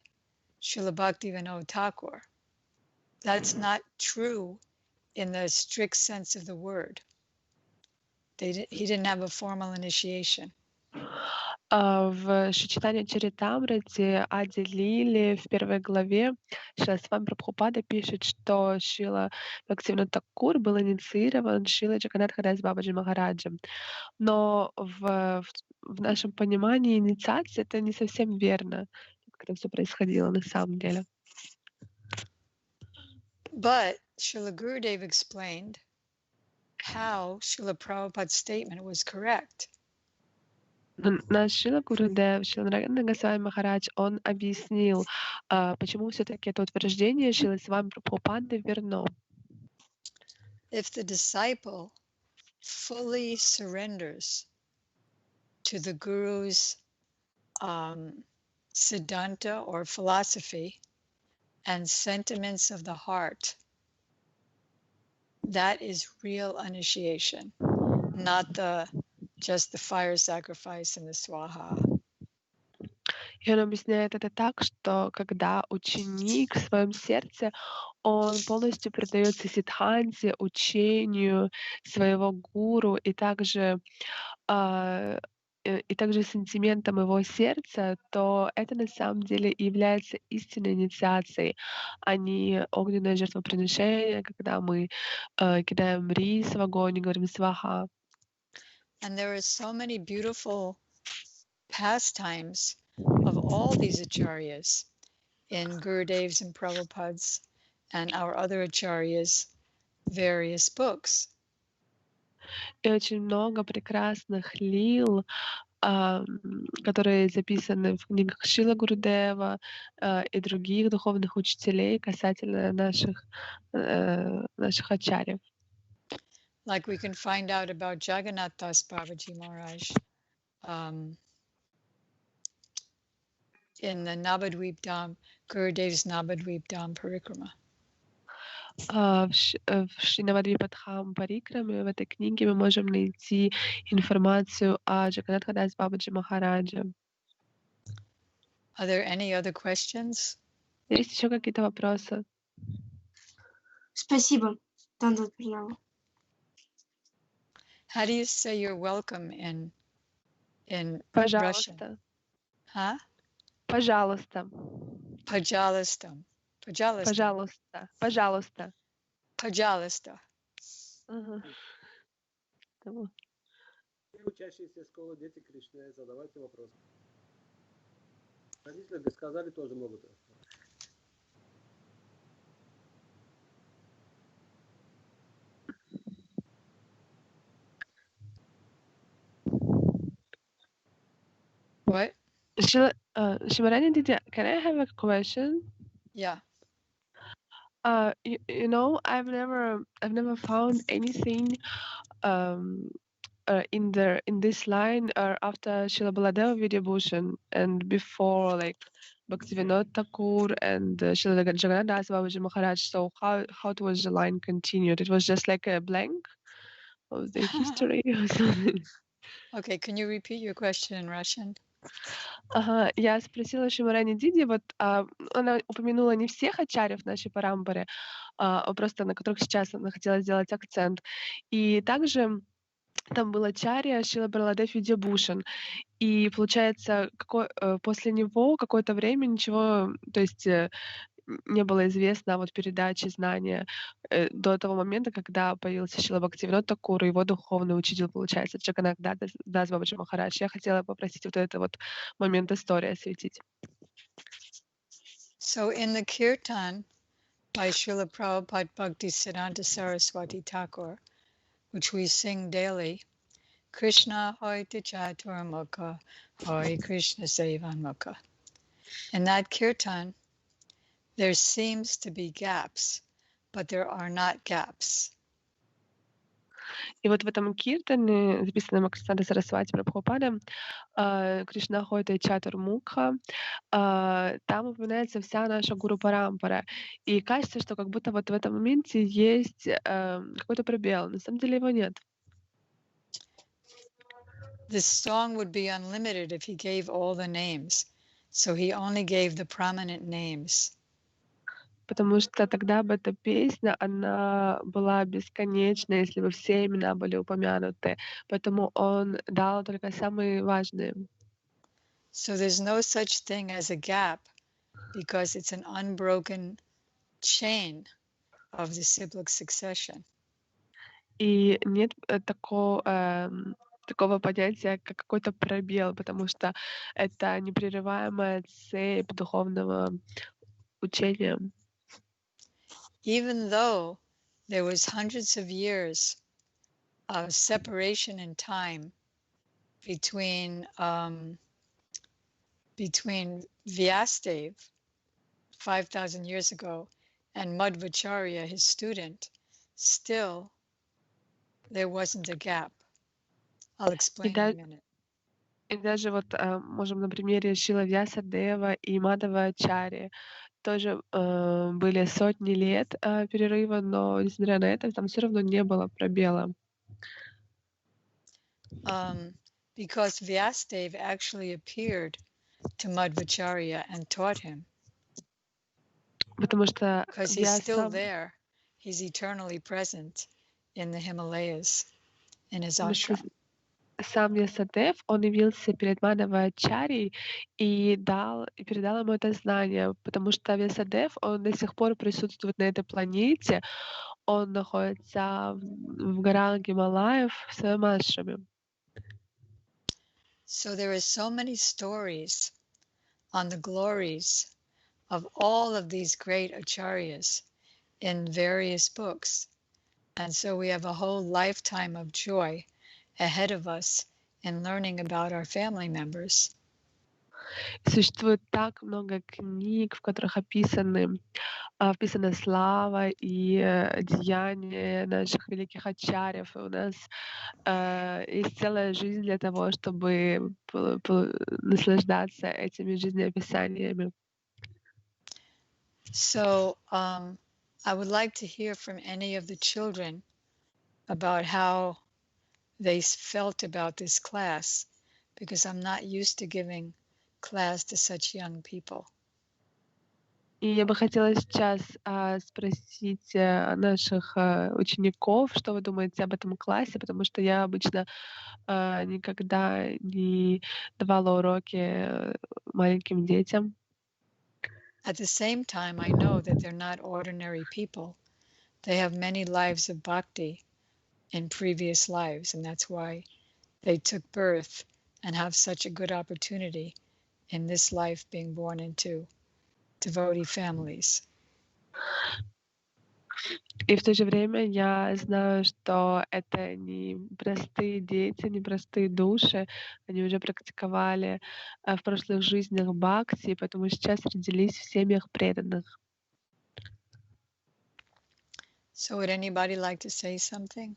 Srila Bhaktivinoda Thakur. That's not true in the strict sense of the word. He didn't have a formal initiation. В Шичитане Чаритамрите Ади Лили в первой главе Шрила Свами Прабхупада пишет, что Шрила Бхактивинода Такур был инициирован Шрилой Джаганатха Дас Бабаджи Махараджем. Но в нашем понимании инициация это не совсем верно, как это все происходило на самом деле. But Srila Gurudev explained how Srila Prabhupada's statement was correct. Наш Шрила Гурудев, Шьямарани Госвами Махарадж, он объяснил, почему все-таки это утверждение Шрилы Свами Прабхупады верно. If the disciple fully surrenders to the Guru's siddhanta or philosophy and sentiments of the heart, that is real initiation, not just the fire sacrifice and the swaha. И он объясняет это так, что когда ученик в своем сердце, он полностью предается сиддханте, учению своего гуру и также сентиментам его сердца, то это на самом деле и является истинной инициацией, а не огненное жертвоприношение, когда мы кидаем рис в огонь и говорим сваха. And there are so many beautiful pastimes of all these acharyas in Gurudev's and Prabhupada's and our other acharyas' various books. И очень много прекрасных лил, которые записаны в книгах Шрила Гурудева и других духовных учителей касательно наших ачарьев. Like we can find out about Jagannath Das Babaji Maharaj in the Navadvip Dham, Gurudev's Navadvip Dham Parikrama. В Шри-Навадвипадхам Парикраме, в этой книге мы можем найти информацию о Джаганнатха Дас Бабаджи Махараджа. Are there any other questions? Есть еще какие-то вопросы? Спасибо, Танда Принава. How do you say you're welcome in Russian? Пожалуйста. Huh? Пожалуйста. Pajalastam. Пожалуйста. Пожалуйста. Pajalista. Учащиеся школы Дети Кришны, задавайте вопросы. Родители бы сказали, тоже могут. What? Shьямарani, can I have a question? Yeah. You know, I've never found anything in this line after Srila Baladeva Vidyabhushan and before like Bhaktivinoda Thakur and Srila Jagannath Das Babaji Maharaj. So how was the line continued? It was just like a blank of the history or something. Okay, can you repeat your question in Russian? Ага, я спросила Шьямарани Диди, вот она упомянула не всех ачарьев нашей парампары, просто на которых сейчас она хотела сделать акцент. И также там был ачарья Шрила Баладев Видьябхушан. И получается, после него какое-то время ничего, то есть не было известно о передаче знания до того момента, когда появился Шрила Бхактивинода Тхакур, его духовный учитель, получается, Джаганнатх Дас Бабаджи Махарадж. Я хотела попросить этот момент истории осветить. So in the Kirtan by Srila Prabhupada Bhaktisiddhanta Saraswati Thakur, which we sing daily, Krishna hoita chaturmukha, hoi Krishna sevanmukha. In that Kirtan, there seems to be gaps, but there are not gaps. И вот в этом киртане, записанном Бхактисиддханта Сарасвати Прабхупадом, Кришна Хойта Чатурмукха, там упоминается вся наша гуру парампара. И кажется, что как будто вот в этом моменте есть какой-то пробел. На самом деле его нет. This song would be unlimited if he gave all the names. So he only gave the prominent names. Потому что тогда бы эта песня, она была бесконечна, если бы все имена были упомянуты. Поэтому он дал только самые важные. So there's no such thing as a gap because it's an unbroken chain of the cyclic succession. И нет такого понятия, как какой-то пробел, потому что это непрерываемая цепь духовного учения. Even though there was hundreds of years of separation in time between Vyasadeva 5,000 years ago and Madhvacharya, his student, still there wasn't a gap. I'll explain in a minute. И даже вот можем на примере Шрила Вьясадева и Мадхвачарьи тоже были сотни лет перерыва, но несмотря на это, там все равно не было пробела. Because Vyasadeva actually appeared to Madhvacharya and taught him. Потому что Because he's still there, he's eternally present in the Himalayas, in his ashram. Сам Вьясадев, он явился перед Мадхвачарьей и передал ему это знание, потому что Вьясадев, он до сих пор присутствует на этой планете, он находится в горах Гималаев в своем ашраме. So there are so many stories on the glories of all of these great acharyas in various books. And so we have a whole lifetime of joy ahead of us in learning about our family members. Существует так много книг, в которых описана слава и деяния наших великих ачарьев. И у нас есть целая жизнь для того, чтобы наслаждаться этими жизнеописаниями. So I would like to hear from any of the children about how they felt about this class, because I'm not used to giving class to such young people. И я бы хотела сейчас спросить наших учеников, что вы думаете об этом классе, потому что я обычно никогда не давала уроки маленьким детям. At the same time, I know that they're not ordinary people. They have many lives of bhakti in previous lives, and that's why they took birth and have such a good opportunity in this life being born into devotee families. И в то же время я знаю, что это не простые дети, не простые души. Они уже практиковали в прошлых жизнях бхакти, поэтому сейчас родились в семьях преданных. So would anybody like to say something?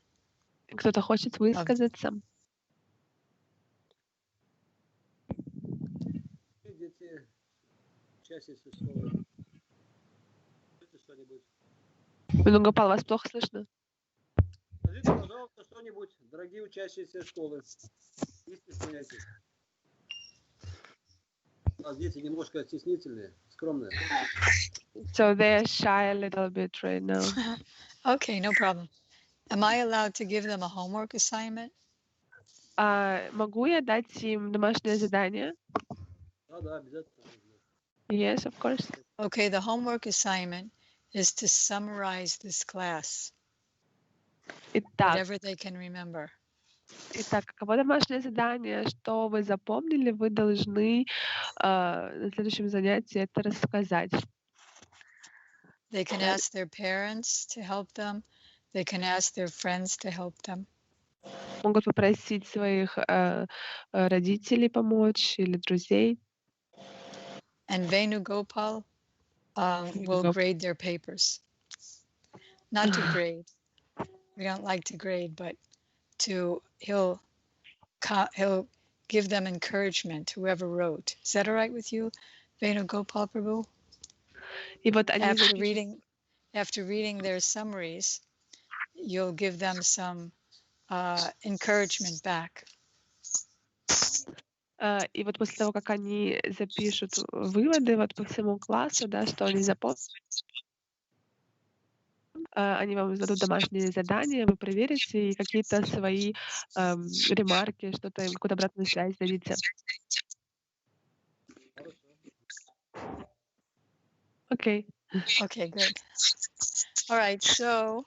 Кто-то хочет высказаться? Дети, учащиеся школы. Что-нибудь. Многопал, вас плохо слышно? Скажите, пожалуйста, что-нибудь, дорогие учащиеся школы. Не стесняйтесь. У нас дети немножко стеснительные, скромные. So they are shy a little bit right now. Okay, no problem. Am I allowed to give them a homework assignment? Могу я дать им домашнее задание? Да, обязательно. Yes, of course. Okay, the homework assignment is to summarize this class, whatever they can remember. Итак, каково домашнее задание, что вы запомнили, вы должны на следующем занятии это рассказать. They can ask their parents to help them. They can ask their friends to help them. Могут попросить своих родителей помочь или друзей. And Venugopal will grade their papers. Not to grade. We don't like to grade, but he'll give them encouragement, whoever wrote. Is that all right with you, Venugopal Prabhu? И вот они after reading their summaries, you'll give them some encouragement back. И вот после того, как они запишут выводы вот по всему классу, да, что они запомнили, они вам зададут домашние задания, вы проверите и какие-то свои ремарки, что-то, какую-то обратную связь дадите. Okay. Okay, good. All right, so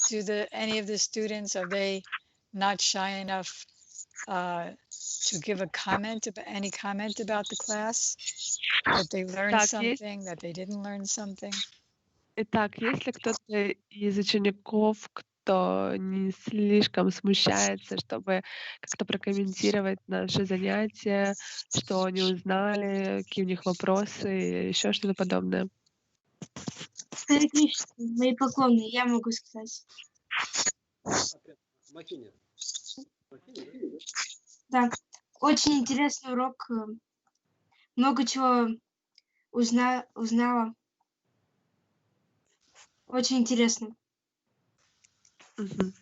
do any of the students, are they not shy enough to give any comment about the class? That they learned something, that they didn't learn something? Итак, есть ли кто-то из учеников, кто не слишком смущается, чтобы как-то прокомментировать наши занятия, что они узнали, какие у них вопросы, еще что-то подобное. Харе Кришна, мои поклоны, я могу сказать. Махиня. Да, очень интересный урок. Много чего узнала. Очень интересно. Мгм.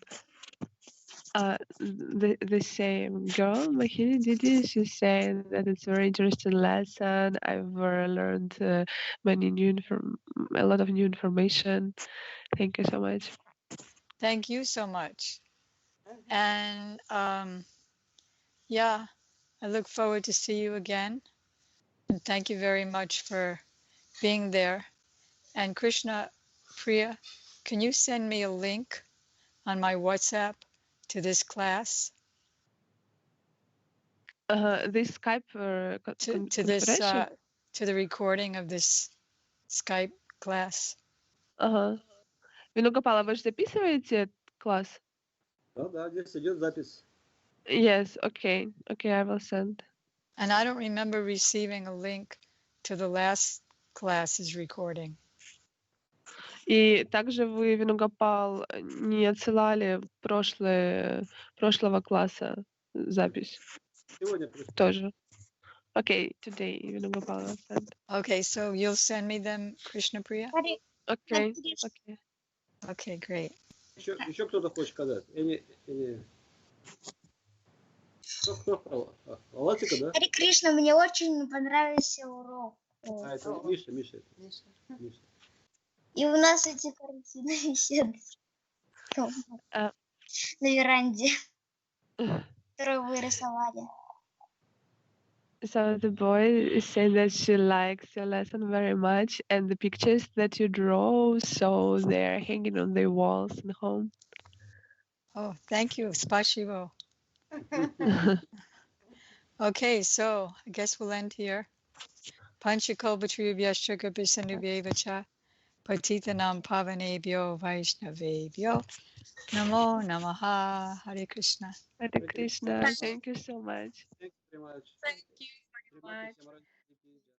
The same girl, Mahini Didi, she's saying that it's a very interesting lesson. I've learned a lot of new information. Thank you so much. Thank you so much. And yeah, I look forward to see you again. And thank you very much for being there. And Krishna Priya, can you send me a link on my WhatsApp to this class? This Skype To this conference? to the recording of this Skype class. Ага. Виногопала, вы же записываете этот класс? Да, здесь идет запись. Yes, okay, I will send. And I don't remember receiving a link to the last class's recording. И также вы, Виногопал, не отсылали прошлого класса запись? Сегодня пришло. Тоже. Okay, today, Vиногопал will send. Okay, so you'll send me them, Krishna Priya? Okay. Okay, great. Еще кто-то хочет сказать? Кто сказал? Латика, да? Харе Кришна, мне очень понравился урок. Это Миша. И у нас эти картины висят на веранде, которую вы рисовали. So the boy is saying that she likes your lesson very much, and the pictures that you draw, so they're hanging on the walls in home. Oh, thank you. Spasibo. Okay, so I guess we'll end here. Panchakolpatriyabhyascha bisanubhyevacha patitanam pavanebhyo vaishnavebhyo namo namaha. Hare Krishna. Hare Krishna, thank you so much. Thank you very much. Thank you very much.